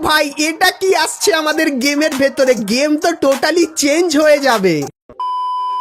ভাই এটা কি আসছে আমাদের গেমের ভেতরে, গেম তো টোটালি চেঞ্জ হয়ে যাবে।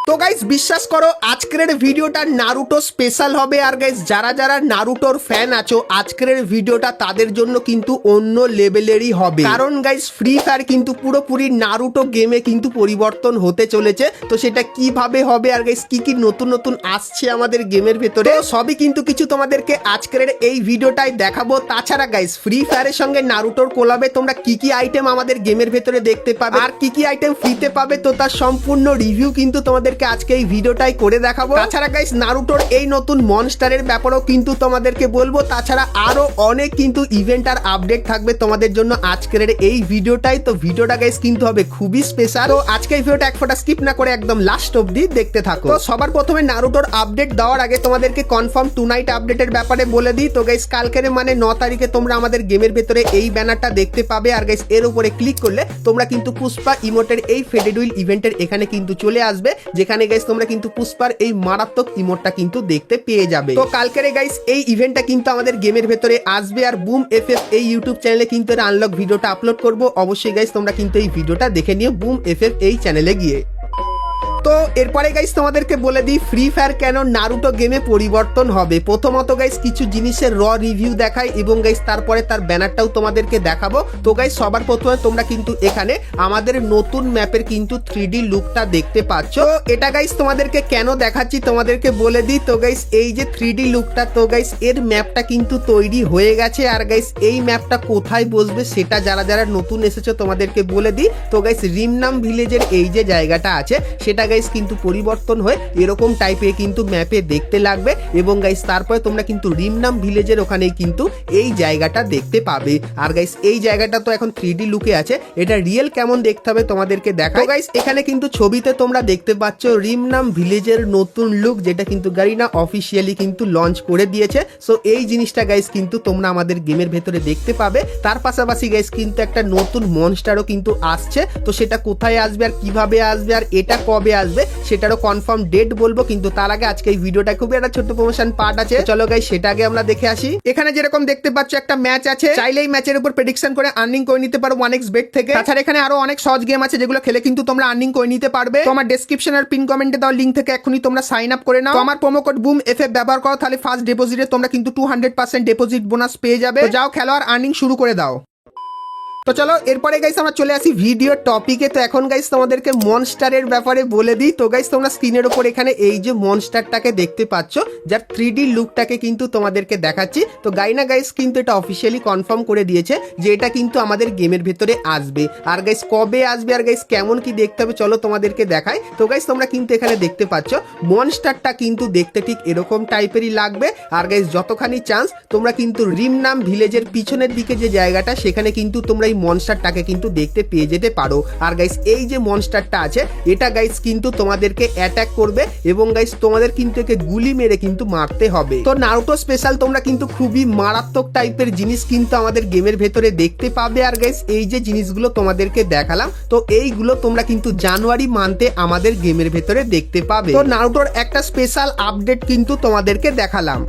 তো গাইস বিশ্বাস করো আজকের ভিডিওটা নারুটো স্পেশাল হবে। আর গাইস যারা যারা নারুটোর ফ্যান আছো আজকের ভিডিওটা তাদের জন্য কিন্তু অন্য লেভেলেরই হবে, কারণ গাইস ফ্রি ফায়ার কিন্তু পুরোপুরি নারুটো গেমে কিন্তু পরিবর্তন হতে চলেছে। তো সেটা কিভাবে হবে আর গাইস কি কি নতুন নতুন আসছে আমাদের গেমের ভেতরে সবই কিন্তু কিছু তোমাদেরকে আজকের এই ভিডিওটাই দেখাবো। তাছাড়া গাইস ফ্রি ফায়ারের সঙ্গে নারুটোর কোলাবে তোমরা কি কি আইটেম আমাদের গেমের ভেতরে দেখতে পাবে আর কি কি আইটেম ফ্রিতে পাবে, তো তার সম্পূর্ণ রিভিউ কিন্তু তোমাদের আজকে এই ভিডিওটাই করে দেখাবো। তাছাড়া গাইস নারুটোর এই নতুন মনস্টারের ব্যাপারেও কিন্তু তোমাদেরকে বলবো। তাছাড়া আরো অনেক কিন্তু ইভেন্ট আর আপডেট থাকবে তোমাদের জন্য আজকের এই ভিডিওটাই। তো ভিডিওটা গাইস কিন্তু হবে খুবই স্পেশাল। তো আজকে এই ভিডিওটা এক ফোঁটা স্কিপ না করে একদম লাস্ট অবধি দেখতে থাকো। তো সবার প্রথমে নারুটোর আপডেট দেওয়ার আগে তোমাদেরকে কনফার্ম টু নাইট আপডেটের ব্যাপারে বলে দিই। তো গাইস কালকের মানে 9 তারিখে তোমরা আমাদের গেমের ভেতরে এই ব্যানারটা দেখতে পাবে। আর গাইস এর উপরে ক্লিক করলে তোমরা কিন্তু পুষ্পা ইমোটের এই ফেডেড উইল ইভেন্টের এখানে কিন্তু চলে আসবে, যেখানে গাইস তোমরা কিন্তু পুষ্পার এই মারাত্মক ইমোটটা কিন্তু দেখতে পেয়ে যাবে। তো কালকের গাইস এই ইভেন্টটা কিন্তু আমাদের গেমের ভেতরে আসবে আর বুম এফএফ এই ইউটিউব চ্যানেলে কিন্তু এর আনলক ভিডিওটা আপলোড করব। অবশ্যই গাইস তোমরা কিন্তু এই ভিডিওটা দেখে নিও বুম এফএফ এই চ্যানেলে গিয়ে। তো এরপরে গাইস তোমাদেরকে বলে দিই ফ্রি ফায়ার কেন নারুটো গেমে পরিবর্তন হবে। প্রথমত গাইস কিছু জিনিসের র রিভিউ দেখাই এবং গাইস তারপরে তার ব্যানারটাও তোমাদেরকে দেখাবো। তো গাইস সবার প্রথমে তোমরা কিন্তু এখানে আমাদের নতুন ম্যাপের কিন্তু 3D লুকটা দেখতে পাচ্ছ। এটা গাইস তোমাদেরকে কেন দেখাচ্ছি তোমাদেরকে বলে দিই। তো গাইস এই যে 3D লুকটা, তো গাইস এর ম্যাপটা কিন্তু তৈরি হয়ে গেছে। আর গাইস এই ম্যাপটা কোথায় বসবে সেটা যারা যারা নতুন এসেছো তোমাদেরকে বলে দিই। তো গাইস রিমনাম ভিলেজের এই যে জায়গাটা আছে সেটা গাইস কিন্তু পরিবর্তন হয়ে এরকম টাইপের কিন্তু ম্যাপে দেখতে লাগবে এবং গাইস তারপরে তোমরা কিন্তু রিমনাম ভিলেজের ওখানেই কিন্তু এই জায়গাটা দেখতে পাবে। আর গাইস এই জায়গাটা তো এখন 3D লুকে আছে, এটা রিয়েল কেমন দেখতে হবে তোমাদেরকে দেখাও। গাইস এখানে কিন্তু ছবিতে তোমরা দেখতে পাচ্ছ রিমনাম ভিলেজের নতুন লুক, যেটা কিন্তু গারিনা অফিসিয়ালি কিন্তু লঞ্চ করে দিয়েছে। সো এই জিনিসটা গাইস কিন্তু তোমরা আমাদের গেমের ভেতরে দেখতে পাবে। তার পাশাপাশি গাইস কিন্তু একটা নতুন মনস্টারও কিন্তু আসছে। তো সেটা কোথায় আসবে আর কিভাবে আসবে আর এটা কবে আসবে সেটারও কনফার্ম ডেট বলবো, কিন্তু তার আগে আজকে এই ভিডিওটা খুবই একটা ছোট্ট প্রমোশন পার্ট আছে। চলো গাইস সেটা আগে আমরা দেখে আসি। এখানে যেরকম দেখতে পাচ্ছ একটা ম্যাচ আছে, চাইলে এই ম্যাচের উপর প্রেডিকশন করে আর্নিং করে নিতে পারো 1x বেট থেকে। তাছাড়া এখানে আরো অনেক সহজ গেম আছে যেগুলো খেলে কিন্তু তোমরা আর্নিং করে নিতে পারবে। তো আমার ডেসক্রিপশন আর পিন কমেন্টে দেওয়া লিংক থেকে এখনই তোমরা সাইন আপ করে নাও। তো আমার প্রোমো কোড বুম এফএফ ব্যবহার করো, তাহলে ফার্স্ট ডিপোজিটে তোমরা কিন্তু 200% ডিপোজিট বোনাস পেয়ে যাবে। তো যাও খেলো আর আর্নিং শুরু করে দাও। তো চলো এরপরে গাইস আমরা চলে আসি ভিডিও টপিকে। তো এখন গাইস তোমাদেরকে মনস্টারের ব্যাপারে বলে দিই। তো গাইস তোমরা স্ক্রিনের উপর এখানে এই যে মনস্টারটাকে দেখতে পাচ্ছ, যার 3D লুকটাকে কিন্তু তোমাদেরকে দেখাচ্ছি। তো গাইনা গাইস কিন্তু এটা অফিসিয়ালি কনফার্ম করে দিয়েছে যে এটা কিন্তু আমাদের গেমের ভেতরে আসবে। আর গাইস কবে আসবে আর গাইস কেমন কি দেখতে হবে চলো তোমাদেরকে দেখাই। তো গাইস তোমরা কিন্তু এখানে দেখতে পাচ্ছ মনস্টারটা কিন্তু দেখতে ঠিক এরকম টাইপেরই লাগবে। আর গাইস যতখানি চান্স তোমরা কিন্তু রিমনাম ভিলেজের পিছনের দিকে যে জায়গাটা সেখানে কিন্তু তোমরা মনস্টারটাকে কিন্তু দেখতে পেয়ে যেতে পারো। আর গাইস এই যে মনস্টারটা আছে এটা গাইস কিন্তু তোমাদেরকে অ্যাটাক করবে এবং গাইস তোমাদের কিন্তু একে গুলি মেরে কিন্তু মারতে হবে। তো নারুটো স্পেশাল তোমরা কিন্তু খুবই মারাত্মক টাইপের জিনিস কিন্তু আমাদের গেমের ভেতরে দেখতে পাবে। আর গাইস এই যে জিনিসগুলো তোমাদেরকে দেখালাম, তো এইগুলো তোমরা কিন্তু জানুয়ারি মান্থে আমাদের গেমের ভেতরে দেখতে পাবে। তো নারুটোর একটা স্পেশাল আপডেট কিন্তু তোমাদেরকে দেখালাম।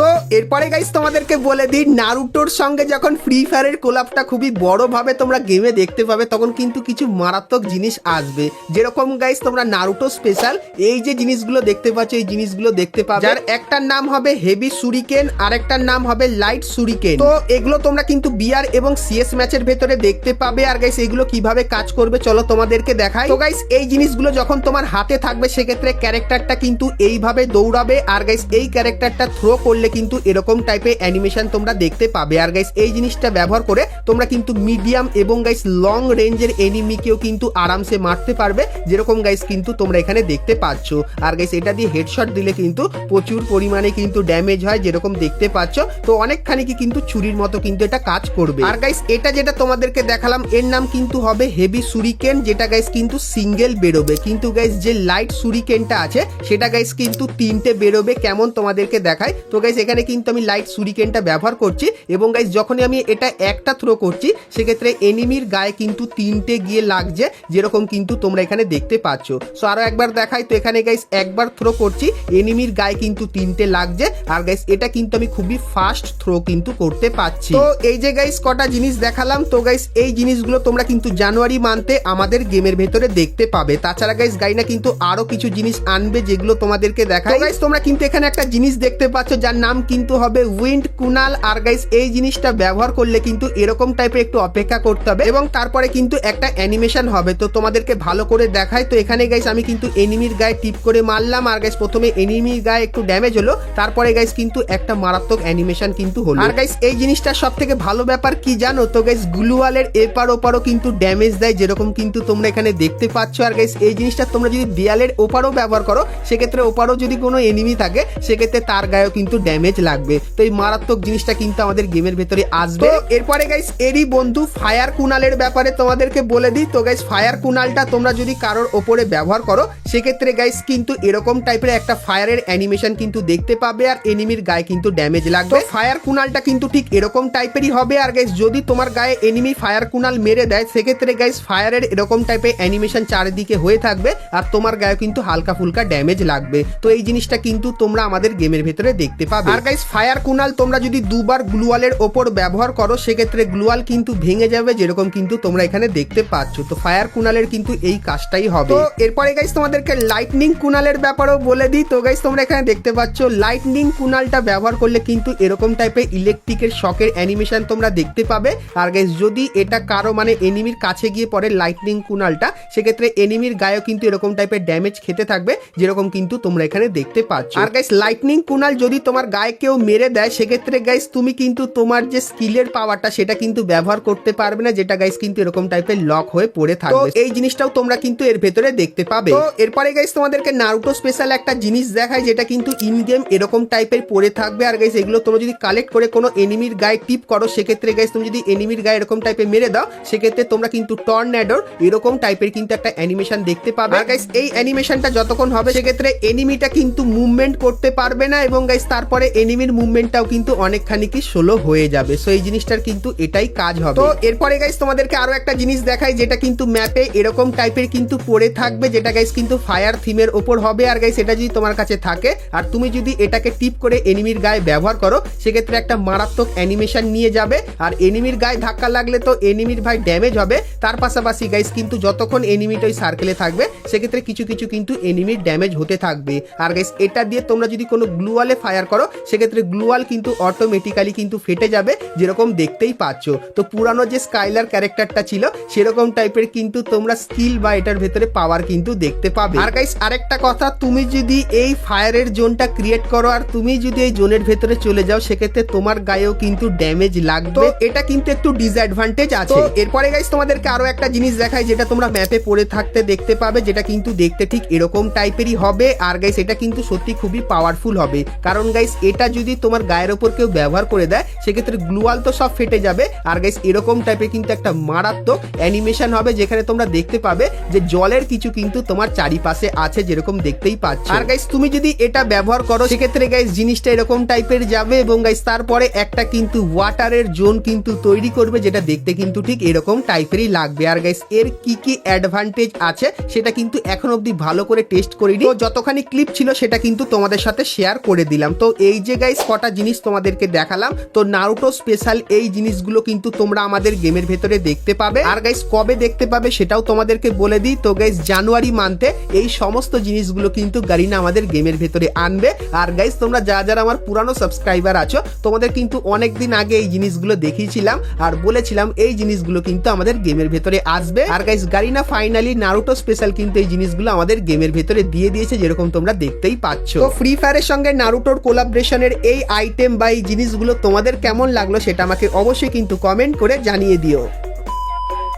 তো এরপরে গাইস তোমাদেরকে বলে দিই নারুটোর সঙ্গে যখন ফ্রি ফায়ারের কোলাপটা খুবই বড়ভাবে তোমরা গেমে দেখতে পাবে তখন কিন্তু কিছু মারাত্মক জিনিস আসবে। যেরকম গাইস তোমরা নারুটো স্পেশাল এই যে জিনিসগুলো দেখতে পাচ্ছ এই জিনিসগুলো দেখতে পাবে, যার একটার নাম হবে হেভি সুরিকেন আর একটার নাম হবে লাইট সুরিকেন। তো এগুলো তোমরা কিন্তু বিআর এবং সিএস ম্যাচের ভেতরে দেখতে পাবে। আর গাইস এগুলো কিভাবে কাজ করবে চলো তোমাদেরকে দেখাই। তো গাইস এই জিনিসগুলো যখন তোমার হাতে থাকবে সেক্ষেত্রে ক্যারেক্টারটা কিন্তু এইভাবে দৌড়াবে। আর গাইস এই ক্যারেক্টারটা থ্রো করলে কিন্তু এরকম টাইপের অ্যানিমেশন তোমরা দেখতে পাবে। আর গাইস এই জিনিসটা ব্যবহার করে তোমরা কিন্তু মিডিয়াম এবং গাইস লং রেঞ্জের এনিমিকেও কিন্তু আরামসে মারতে পারবে, যেরকম গাইস কিন্তু তোমরা এখানে দেখতে পাচ্ছ। আর গাইস এটা দিয়ে হেডশট দিলে কিন্তু প্রচুর পরিমাণে কিন্তু ড্যামেজ হয় যেরকম দেখতে পাচ্ছ। তো অনেকখানি কিন্তু ছুরির মতো কিন্তু এটা কাজ করবে। আর গাইস এটা যেটা তোমাদেরকে দেখালাম এর নাম কিন্তু হবে হেভি সুরিকেন, যেটা গাইস কিন্তু সিঙ্গেল বেরোবে। কিন্তু গাইস যে লাইট সুরিকেনটা আছে সেটা গাইস কিন্তু 3টে বেরোবে। কেমন তোমাদেরকে দেখায়। তো গাইস গাইস এখানে কিন্তু আমি লাইট সুরিকেনটা ব্যবহার করছি এবং গাইস যখনই আমি এটা একটা থ্রো করছি সেক্ষেত্রে এনিমির গায়ে কিন্তু 3টে গিয়ে লাগছে, যেরকম কিন্তু তোমরা এখানে দেখতে পাচ্ছ। সো আরো একবার দেখাই, তো এখানে গাইস একবার থ্রো করছি, এনিমির গায়ে কিন্তু 3টে লাগছে, আর গাইস এটা কিন্তু আমি খুবই ফাস্ট থ্রো কিন্তু করতে পারছি। তো এই যে গাইস কটা জিনিস দেখালাম, তো গাইস এই জিনিসগুলো তোমরা কিন্তু জানুয়ারি মান্থে আমাদের গেমের ভেতরে দেখতে পাবে। তাছাড়া গাইস গাইনা কিন্তু আরো কিছু জিনিস আনবে যেগুলো তোমাদেরকে দেখায়। গাইস তোমরা কিন্তু এখানে একটা জিনিস দেখতে পাচ্ছ যার নাম কিন্তু হবে উইন্ড কুনাল, আর গাইস এই জিনিসটা ব্যবহার করলে কিন্তু এরকম টাইপের একটু অপেক্ষা করতে হবে এবং তারপরে কিন্তু একটা অ্যানিমেশন হবে। তো তোমাদেরকে ভালো করে দেখায়। তো এখানে গাইস আমি কিন্তু এনিমির গায়ে টিপ করে মারলাম, আর গাইস প্রথমে এনিমির গায়ে একটু ড্যামেজ হলো, তারপরে গাইস কিন্তু একটা মারাত্মক অ্যানিমেশন কিন্তু হলো। আর গাইস এই জিনিসটা সব থেকে ভালো ব্যাপার কি জানো, তো গাইস গ্লুওয়ালের এপার ওপারও কিন্তু ড্যামেজ দেয়, যেরকম কিন্তু তোমরা এখানে দেখতে পাচ্ছ। আর গাইস এই জিনিসটা তোমরা যদি দেয়ালের ওপারও ব্যবহার করো সেক্ষেত্রে ওপারও যদি কোনো এনিমি থাকে সেক্ষেত্রে তার গায়েও কিন্তু ড্যামেজ লাগবে। তো এই মারাত্মক জিনিসটা কিন্তু আমাদের গেমের ভেতরে আসবে। এরপরে গাইস এরই বন্ধু ফায়ার কুনালের ব্যাপারে তোমাদেরকে বলে দিই। তো গাইস ফায়ার কুনালটা তোমরা যদি কারোর ওপরে ব্যবহার করো সেক্ষেত্রে গাইস কিন্তু এরকম টাইপের একটা ফায়ারের অ্যানিমেশন কিন্তু দেখতে পাবে আর এনিমির গায়ে কিন্তু ড্যামেজ লাগবে। ফায়ার কুনালটা কিন্তু ঠিক এরকম টাইপেরই হবে। আর গাইস যদি তোমার গায়ে এনিমি ফায়ার কুনাল মেরে দেয় সেক্ষেত্রে গাইস ফায়ারের এরকম টাইপের অ্যানিমেশন চারিদিকে হয়ে থাকবে আর তোমার গায়ে কিন্তু হালকা ফুলকা ড্যামেজ লাগবে। তো এই জিনিসটা কিন্তু তোমরা আমাদের গেমের ভেতরে দেখতে পাবে। আর গাইস ফায়ার কুনাল তোমরা যদি দুবার গ্লুওয়ালের ওপর ব্যবহার করো সেক্ষেত্রে গ্লুওয়াল কিন্তু ভেঙে যাবে, যেরকম কিন্তু তোমরা এখানে দেখতে পাচ্ছ। তো ফায়ার কুনালের কিন্তু এই কাজটাই হবে। তো এরপরে গাইস তোমাদেরকে লাইটনিং কুনালের ব্যাপারেও বলে দিই। তো গাইস তোমরা এখানে দেখতে পাচ্ছ লাইটনিং কুনালটা ব্যবহার করলে কিন্তু এরকম টাইপের ইলেকট্রিকের শকের অ্যানিমেশন তোমরা দেখতে পাবে। আর গাইস যদি এটা কারো মানে এনিমির কাছে গিয়ে পড়ে লাইটনিং কুনালটা সেক্ষেত্রে এনিমির গায়েও কিন্তু এরকম টাইপের ড্যামেজ খেতে থাকবে, যেরকম কিন্তু তোমরা এখানে দেখতে পাচ্ছ। আর গাইস লাইটনিং কুনাল যদি তোমার গায়ে কেউ মেরে দেয় সেক্ষেত্রে গাইস তুমি কিন্তু তোমার যে স্কিলের পাওয়ারটা সেটা কিন্তু ব্যবহার করতে পারবে না, যেটা গাইস কিন্তু এরকম টাইপের লক হয়ে পড়ে থাকবে। তো এই জিনিসটাও তোমরা কিন্তু এর ভেতরে দেখতে পাবে। তো এরপরে গাইস তোমাদেরকে নারুটো স্পেশাল একটা জিনিস দেখায় যেটা কিন্তু ইন গেম এরকম টাইপের পড়ে থাকবে। আর গাইস এগুলো তোমরা যদি কালেক্ট করে কোনো এনিমির গায়ে টিপ করো সেক্ষেত্রে গাইস তুমি যদি এনিমির গায়ে এরকম টাইপের মেরে দাও সেক্ষেত্রে তোমরা কিন্তু টর্নেডোর এরকম টাইপের কিন্তু একটা অ্যানিমেশন দেখতে পাবে। আর গাইস এই অ্যানিমেশনটা যতক্ষণ হবে সেক্ষেত্রে এনিমিটা কিন্তু মুভমেন্ট করতে পারবে না এবং গাইস তারপরে এনিমির মুভমেন্টটাও কিন্তু অনেকখানি কি স্লো হয়ে যাবে। সো এই জিনিসটার কিন্তু এটাই কাজ হবে। তো এরপরে গাইস তোমাদেরকে আরো একটা জিনিস দেখাই যেটা কিন্তু ম্যাপে এরকম টাইপের কিন্তু পড়ে থাকবে, যেটা গাইস কিন্তু ফায়ার থিমের ওপর হবে। আর গাইস এটা যদি তোমার কাছে থাকে আর তুমি যদি এটাকে টিপ করে এনিমির গায়ে ব্যবহার করো সেক্ষেত্রে একটা মারাত্মক অ্যানিমেশন নিয়ে যাবে আর এনিমির গায়ে ধাক্কা লাগলে তো এনিমির ভাই ড্যামেজ হবে, তার পাশাপাশি গাইস কিন্তু যতক্ষণ এনিমিটা ওই সার্কেলে থাকবে সেক্ষেত্রে কিছু কিছু কিন্তু এনিমির ড্যামেজ হতে থাকবে। আর গাইস এটা দিয়ে তোমরা যদি কোনো গ্লুওয়ালে ফায়ার করো সেক্ষেত্রে গ্লুওয়াল কিন্তু অটোমেটিক্যালি কিন্তু ফেটে যাবে, যেরকম দেখতেই পাচ্ছ। তো পুরানো যে স্কাইলার ক্যারেক্টারটা ছিল সেরকম টাইপের কিন্তু তোমরা স্কিল বা এটার ভেতরে পাওয়ার কিন্তু দেখতে পাবে। আর গাইস আরেকটা কথা, তুমি যদি এই ফায়ারের জোনটা ক্রিয়েট করো আর তুমি যদি এই জোনের ভেতরে চলে যাও সেক্ষেত্রে তোমার গায়েও কিন্তু ড্যামেজ লাগবে, এটা কিন্তু একটু ডিসঅ্যাডভান্টেজ আছে। এরপরে গাইস তোমাদেরকে আরো একটা জিনিস দেখাই যেটা তোমরা ম্যাপে পড়ে থাকতে দেখতে পাবে, যেটা কিন্তু দেখতে ঠিক এরকম টাইপেরই হবে। আর গাইস এটা কিন্তু সত্যি খুবই পাওয়ারফুল হবে, কারণ গাইস এটা যদি তোমার গায়ের ওপর কেউ ব্যবহার করে দেয় সেক্ষেত্রে গ্লুওয়াল তো সব ফেটে যাবে। আর গাইস এরকম টাইপের কিন্তু একটা মারাত্মক অ্যানিমেশন হবে যেখানে তোমরা দেখতে পাবে যে জলের কিছু কিন্তু তোমার চারিপাশে আছে, যেরকম দেখতেই পাচ্ছ। আর গাইস তুমি যদি এটা ব্যবহার করো সেক্ষেত্রে গাইস জিনিসটা এরকম টাইপের যাবে এবং গাইস তারপরে একটা কিন্তু ওয়াটারের জোন কিন্তু তৈরি করবে, যেটা দেখতে কিন্তু ঠিক এরকম টাইপেরই লাগবে। আর গাইস এর কি কি অ্যাডভান্টেজ আছে সেটা কিন্তু এখন অবধি ভালো করে টেস্ট করিনি, তো যতখানি ক্লিপ ছিল সেটা কিন্তু তোমাদের সাথে শেয়ার করে দিলাম। তো এই যে গাইস কটা জিনিস তোমাদেরকে দেখালাম, তো নারুটো স্পেশাল এই জিনিসগুলো কিন্তু তোমরা আমাদের গেমের ভেতরে দেখতে পাবে। আর গাইস কবে দেখতে পাবে সেটাও তোমাদেরকে বলে দিই। তো গাইস জানুয়ারি মান্থে এই সমস্ত জিনিসগুলো কিন্তু গারিনা আমাদের গেমের ভেতরে আনবে। আর গাইস তোমরা যারা আমার পুরানো সাবস্ক্রাইবার আছো তোমাদের কিন্তু অনেকদিন আগে এই জিনিসগুলো দেখিয়েছিলাম আর বলেছিলাম এই জিনিসগুলো কিন্তু আমাদের গেমের ভেতরে আসবে। আর guys Garena finally Naruto special কিন্তু এই জিনিসগুলো আমাদের গেমের ভেতরে দিয়ে দিয়েছে, যেরকম তোমরা দেখতেই পাচ্ছ। তো ফ্রি ফায়ারের সঙ্গে নারুটোর কোলাবরেশনের এই আইটেম বা এই জিনিসগুলো তোমাদের কেমন লাগলো সেটা আমাকে অবশ্যই কিন্তু কমেন্ট করে জানিয়ে দিও।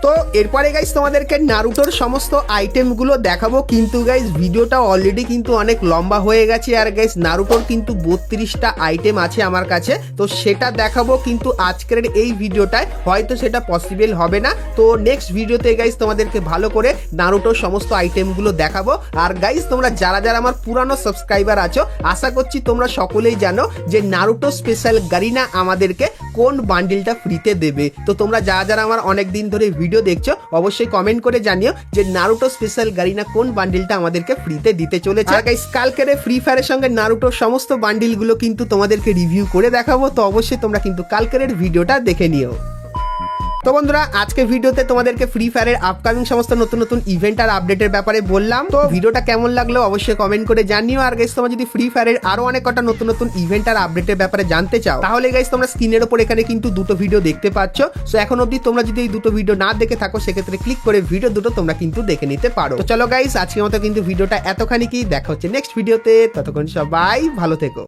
তো এরপরে গাইস তোমাদেরকে নারুটোর সমস্ত আইটেমগুলো দেখাবো, কিন্তু গাইস ভিডিওটা অলরেডি কিন্তু অনেক লম্বা হয়ে গেছে। আর গাইস নারুটোর কিন্তু 32টা আইটেম আছে আমার কাছে, তো সেটা দেখাবো, কিন্তু আজকের এই ভিডিওটায় হয়তো সেটা পসিবল হবে না। তো নেক্সট ভিডিওতে গাইস তোমাদেরকে ভালো করে নারুটোর সমস্ত আইটেমগুলো দেখাবো। আর গাইস তোমরা যারা যারা আমার পুরানো সাবস্ক্রাইবার আছো, আশা করছি তোমরা সকলেই জানো যে নারুটো স্পেশাল গারিনা আমাদেরকে কোন বান্ডিলটা ফ্রিতে দেবে। তো তোমরা যারা যারা আমার অনেক দিন ধরে ভিডিও দেখছো অবশ্যই কমেন্ট করে জানিও যে নারুটো স্পেশাল গারিনা কোন বান্ডিলটা আমাদেরকে ফ্রিতে দিতে চলেছে। আর গাইস কালকের ফ্রি ফায়ারের সঙ্গে নারুটোর সমস্ত বান্ডিলগুলো কিন্তু তোমাদেরকে রিভিউ করে দেখাবো, তো অবশ্যই তোমরা কিন্তু কালকের ভিডিওটা দেখে নিও। তো বন্ধুরা আজকে ভিডিওতে তোমাদেরকে ফ্রি ফায়ারের আপকামিং সমস্ত নতুন নতুন ইভেন্ট আর আপডেটের ব্যাপারে বললাম। তো ভিডিওটা কেমন লাগলো অবশ্যই কমেন্ট করে জানিও। আর গাইস তোমরা যদি ফ্রি ফায়ারের আরো অনেক কটা নতুন নতুন ইভেন্ট আর আপডেটের ব্যাপারে জানতে চাও, তাহলে গাইস তোমরা স্ক্রিনের উপর এখানে কিন্তু দুটো ভিডিও দেখতে পাচ্ছ। সো এখন অবধি তোমরা যদি এই দুটো ভিডিও না দেখে থাকো, সেক্ষেত্রে ক্লিক করে ভিডিও দুটো তোমরা কিন্তু দেখে নিতে পারো। তো চলো গাইস আজকের মতো কিন্তু ভিডিওটা এতখানি কি, দেখা হচ্ছে নেক্সট ভিডিওতে, ততক্ষণ সবাই ভালো থেকো।